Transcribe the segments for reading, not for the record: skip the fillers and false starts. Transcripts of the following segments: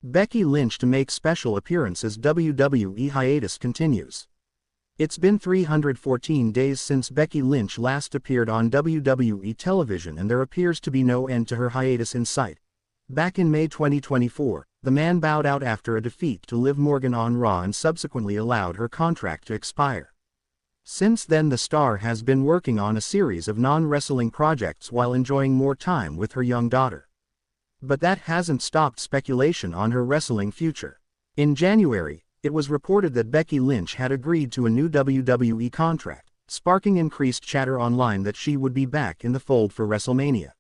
Becky Lynch to make special appearance as WWE hiatus continues. It's been 314 days since Becky Lynch last appeared on WWE television, and there appears to be no end to her hiatus in sight. Back in May 2024, the man bowed out after a defeat to Liv Morgan on Raw and subsequently allowed her contract to expire. Since then, the star has been working on a series of non-wrestling projects while enjoying more time with her young daughter. But that hasn't stopped speculation on her wrestling future. In January, it was reported that Becky Lynch had agreed to a new WWE contract, sparking increased chatter online that she would be back in the fold for WrestleMania.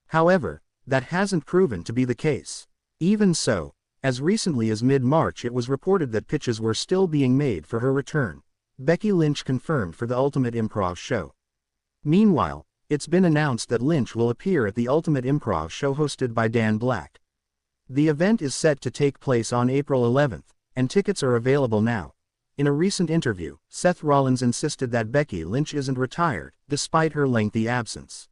However, that hasn't proven to be the case. Even so, as recently as mid-March it was reported that pitches were still being made for her return. Becky Lynch confirmed for the Ultimate Improv show. Meanwhile, it's been announced that Lynch will appear at the Ultimate Improv show hosted by Dan Black. The event is set to take place on April 11th, and tickets are available now. In a recent interview, Seth Rollins insisted that Becky Lynch isn't retired, despite her lengthy absence.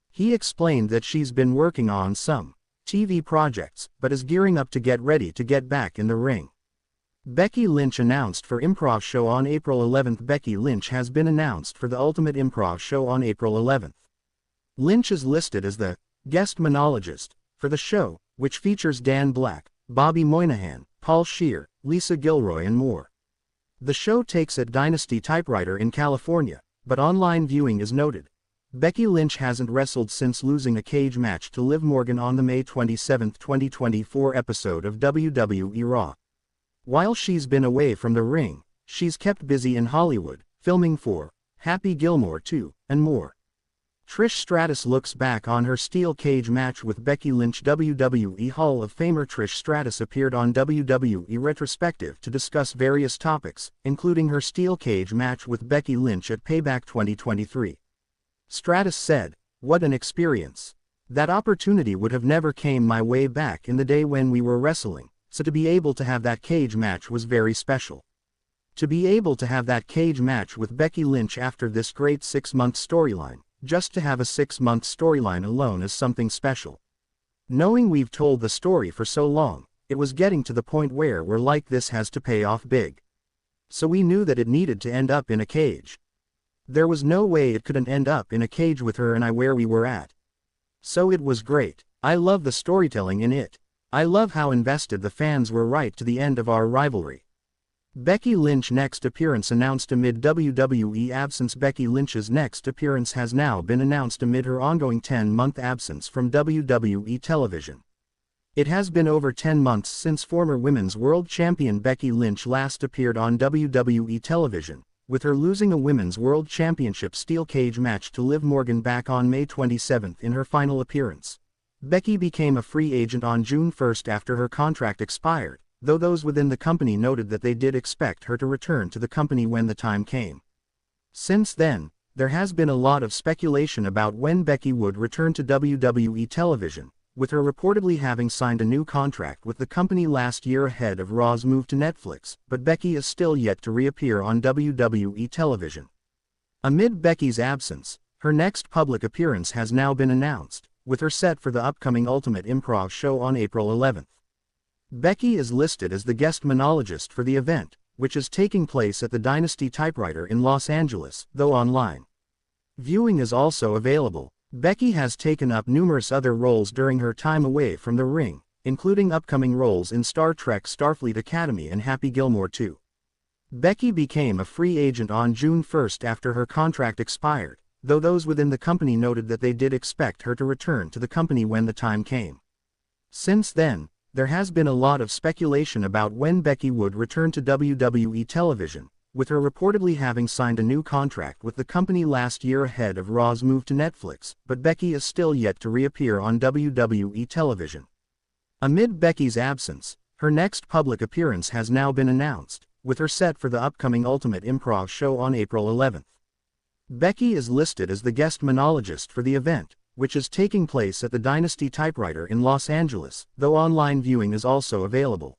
He explained that she's been working on some TV projects, but is gearing up to get ready to get back in the ring. Becky Lynch announced for Improv show on April 11th. Becky Lynch has been announced for the Ultimate Improv show on April 11th. Lynch is listed as the guest monologist for the show, which features Dan Black, Bobby Moynihan, Paul Scheer, Lisa Gilroy and more. The show takes at Dynasty Typewriter in California, but online viewing is noted. Becky Lynch hasn't wrestled since losing a cage match to Liv Morgan on the May 27, 2024 episode of WWE Raw. While she's been away from the ring, she's kept busy in Hollywood, filming for Happy Gilmore 2, and more. Trish Stratus looks back on her steel cage match with Becky Lynch. WWE Hall of Famer Trish Stratus appeared on WWE Retrospective to discuss various topics, including her steel cage match with Becky Lynch at Payback 2023. Stratus said, "What an experience. That opportunity would have never came my way back in the day when we were wrestling, so to be able to have that cage match was very special. To be able to have that cage match with Becky Lynch after this great 6-month storyline, just to have a 6-month storyline alone is something special. Knowing we've told the story for so long, it was getting to the point where we're like, this has to pay off big. So we knew that it needed to end up in a cage. There was no way it couldn't end up in a cage with her and I where we were at. So it was great. I love the storytelling in it. I love how invested the fans were right to the end of our rivalry." Becky Lynch next appearance announced amid WWE absence. Becky Lynch's next appearance has now been announced amid her ongoing 10-month absence from WWE television. It has been over 10 months since former Women's World Champion Becky Lynch last appeared on WWE television, with her losing a Women's World Championship steel cage match to Liv Morgan back on May 27 in her final appearance. Becky became a free agent on June 1 after her contract expired, though those within the company noted that they did expect her to return to the company when the time came. Since then, there has been a lot of speculation about when Becky would return to WWE television, with her reportedly having signed a new contract with the company last year ahead of Raw's move to Netflix, but Becky is still yet to reappear on WWE television. Amid Becky's absence, her next public appearance has now been announced, with her set for the upcoming Ultimate Improv show on April 11th. Becky is listed as the guest monologist for the event, which is taking place at the Dynasty Typewriter in Los Angeles, though online viewing is also available. Becky has taken up numerous other roles during her time away from the ring, including upcoming roles in Star Trek Starfleet Academy and Happy Gilmore 2. Becky became a free agent on June 1 after her contract expired, though those within the company noted that they did expect her to return to the company when the time came. Since then, there has been a lot of speculation about when Becky would return to WWE television, with her reportedly having signed a new contract with the company last year ahead of Raw's move to Netflix, but Becky is still yet to reappear on WWE television. Amid Becky's absence, her next public appearance has now been announced, with her set for the upcoming Ultimate Improv show on April 11th. Becky is listed as the guest monologist for the event, which is taking place at the Dynasty Typewriter in Los Angeles, though online viewing is also available.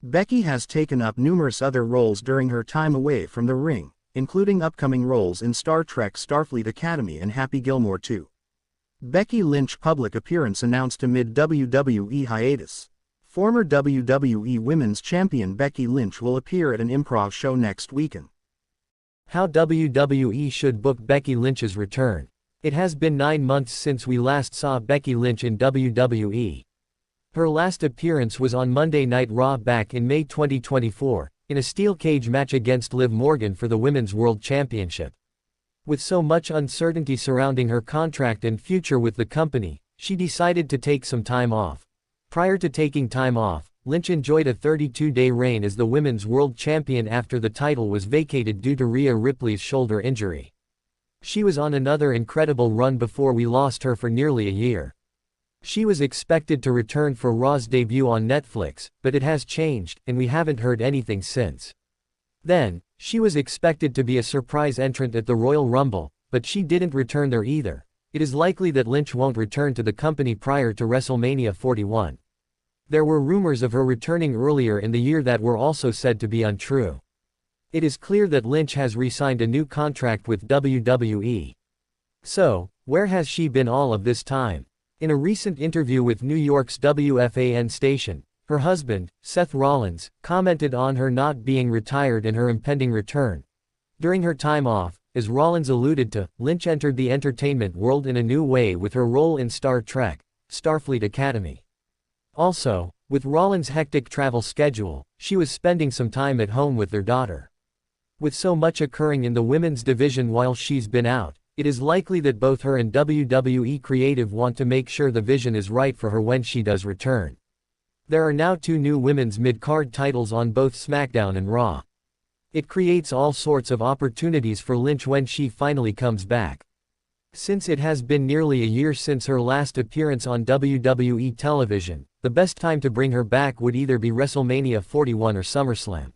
Becky has taken up numerous other roles during her time away from the ring, including upcoming roles in Star Trek Starfleet Academy and Happy Gilmore 2. Becky Lynch public appearance announced amid WWE hiatus. Former WWE Women's Champion Becky Lynch will appear at an Improv show next weekend. How WWE should book Becky Lynch's return. It has been 9 months since we last saw Becky Lynch in WWE. Her last appearance was on Monday Night Raw back in May 2024, in a steel cage match against Liv Morgan for the Women's World Championship. With so much uncertainty surrounding her contract and future with the company, she decided to take some time off. Prior to taking time off, Lynch enjoyed a 32-day reign as the Women's World Champion after the title was vacated due to Rhea Ripley's shoulder injury. She was on another incredible run before we lost her for nearly a year. She was expected to return for Raw's debut on Netflix, but it has changed, and we haven't heard anything since. Then, she was expected to be a surprise entrant at the Royal Rumble, but she didn't return there either. It is likely that Lynch won't return to the company prior to WrestleMania 41. There were rumors of her returning earlier in the year that were also said to be untrue. It is clear that Lynch has re-signed a new contract with WWE. So, where has she been all of this time? In a recent interview with New York's WFAN station, her husband, Seth Rollins, commented on her not being retired and her impending return. During her time off, as Rollins alluded to, Lynch entered the entertainment world in a new way with her role in Star Trek, Starfleet Academy. Also, with Rollins' hectic travel schedule, she was spending some time at home with their daughter. With so much occurring in the women's division while she's been out, it is likely that both her and WWE Creative want to make sure the vision is right for her when she does return. There are now 2 new women's mid-card titles on both SmackDown and Raw. It creates all sorts of opportunities for Lynch when she finally comes back. Since it has been nearly a year since her last appearance on WWE television, the best time to bring her back would either be WrestleMania 41 or SummerSlam.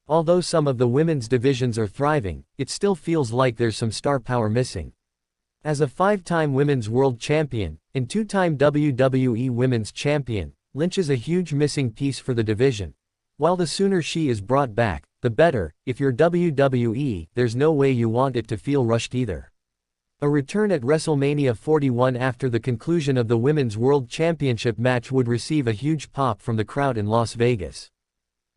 Although some of the women's divisions are thriving, it still feels like there's some star power missing. As a 5-time Women's World Champion, and 2-time WWE Women's Champion, Lynch is a huge missing piece for the division. While the sooner she is brought back, the better. If you're WWE, there's no way you want it to feel rushed either. A return at WrestleMania 41 after the conclusion of the Women's World Championship match would receive a huge pop from the crowd in Las Vegas.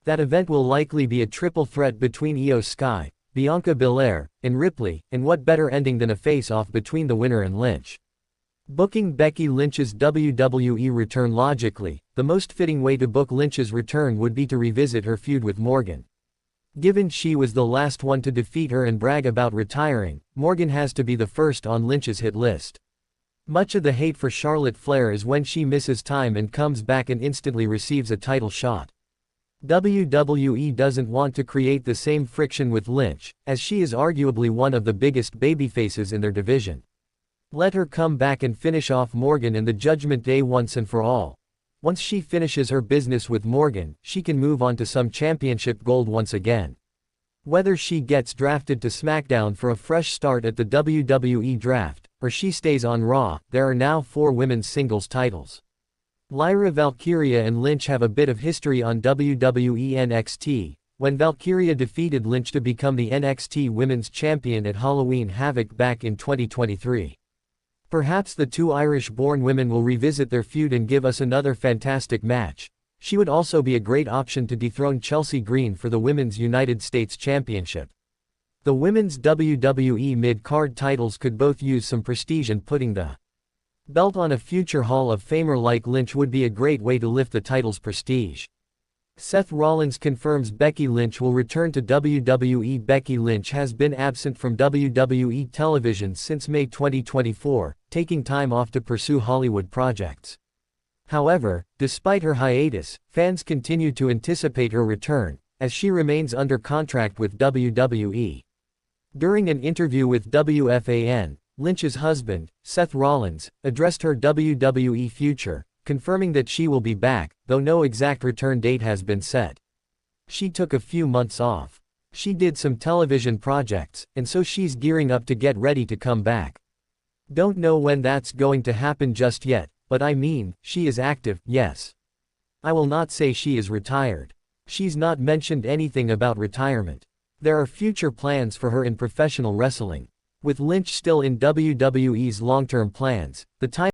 That event will likely be a triple threat between Io Sky, Bianca Belair, and Ripley, and what better ending than a face-off between the winner and Lynch. Booking Becky Lynch's WWE return logically, the most fitting way to book Lynch's return would be to revisit her feud with Morgan. Given she was the last one to defeat her and brag about retiring, Morgan has to be the first on Lynch's hit list. Much of the hate for Charlotte Flair is when she misses time and comes back and instantly receives a title shot. WWE doesn't want to create the same friction with Lynch, as she is arguably one of the biggest babyfaces in their division. Let her come back and finish off Morgan in the Judgment Day once and for all. Once she finishes her business with Morgan, she can move on to some championship gold once again. Whether she gets drafted to SmackDown for a fresh start at the WWE draft, or she stays on Raw, there are now 4 women's singles titles. Lyra Valkyria and Lynch have a bit of history on WWE NXT, when Valkyria defeated Lynch to become the NXT Women's Champion at Halloween Havoc back in 2023. Perhaps the 2 Irish-born women will revisit their feud and give us another fantastic match. She would also be a great option to dethrone Chelsea Green for the Women's United States Championship. The women's WWE mid-card titles could both use some prestige, and putting the belt on a future Hall of Famer like Lynch would be a great way to lift the title's prestige. Seth Rollins confirms Becky Lynch will return to WWE. Becky Lynch has been absent from WWE television since May 2024, taking time off to pursue Hollywood projects. However, despite her hiatus, fans continue to anticipate her return, as she remains under contract with WWE. During an interview with WFAN, Lynch's husband, Seth Rollins, addressed her WWE future, confirming that she will be back, though no exact return date has been set. She took a few months off. She did some television projects, and so she's gearing up to get ready to come back. Don't know when that's going to happen just yet, but I mean, she is active, yes. I will not say she is retired. She's not mentioned anything about retirement. There are future plans for her in professional wrestling. With Lynch still in WWE's long-term plans, the time